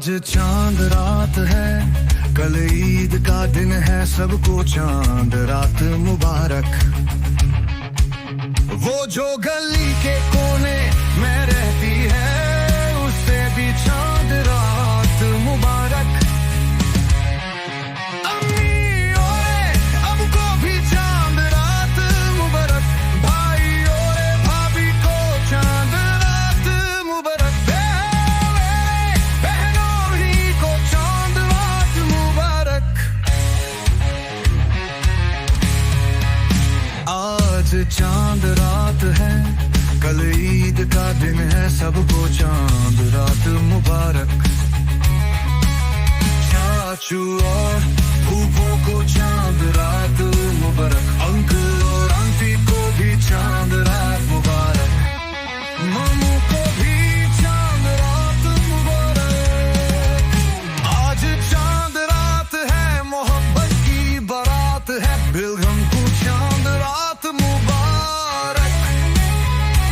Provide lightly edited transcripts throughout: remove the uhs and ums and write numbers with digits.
चांद रात है, कल ईद का दिन है, सबको चांद रात मुबारक। वो जो गली के कोने में रहती है, उससे भी चांद रात मुबारक। अम्मी ओरे अब को भी चांद रात मुबारक, भाई ओरे भाभी को चांद रात मुबारक, बहनों ही को चांद रात मुबारक। आज चांद रात है, कल ईद का दिन है, सबको चांद रात मुबारक। चाचू और फूफों को चांद रात मुबारक, अंकल और आंटी को भी चांद रात मुबारक, मामू को भी चांद रात मुबारक। आज चांद रात है, मोहब्बत की बारात है, बिलगम को चांद रात मुबारक।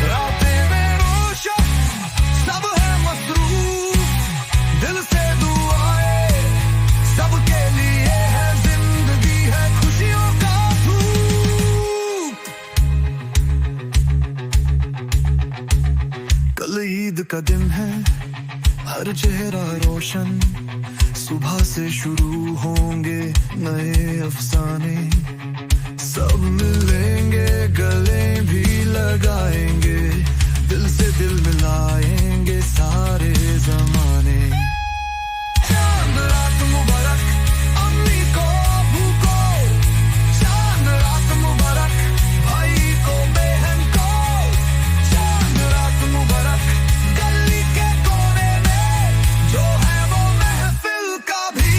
रातें में रोशन सब है मसरूफ, दिल से दुआएं सबके लिए है, जिंदगी है खुशियों का धूप। कल ईद का दिन है, हर चेहरा रोशन, सुबह से शुरू होंगे नए अफसाने। सब मिलेंगे, गले भी लगाएंगे, दिल से दिल मिलाएंगे सारे जमाने। चांद रात मुबारक अम्मी को, अबू को, चांद रात मुबारक भाई को, बहन को, चांद रात मुबारक गली के कोने में जो है वो महफिल का भी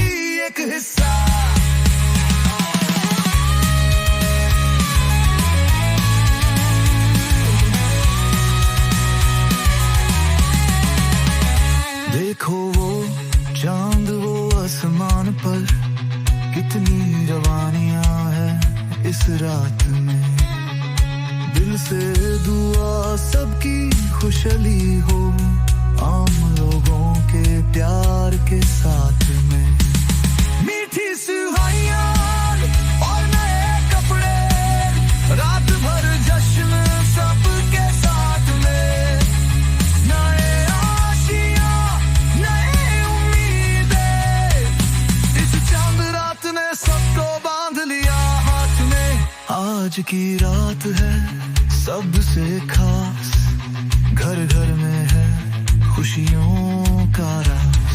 एक हिस्सा। देखो वो चांद वो आसमान पर, कितनी रवानियां है इस रात में। दिल से दुआ सबकी खुशहाली हो, आम लोगों के प्यार के साथ में। मीठी सुहाइयां और नए कपड़े, रात भर जश्न सबके साथ में। नए आशियां, नए उम्मीदें, इस चांद रात ने सबको बांध लिया हाथ में। आज की रात है सबसे खास, घर घर में है खुशियों का राज।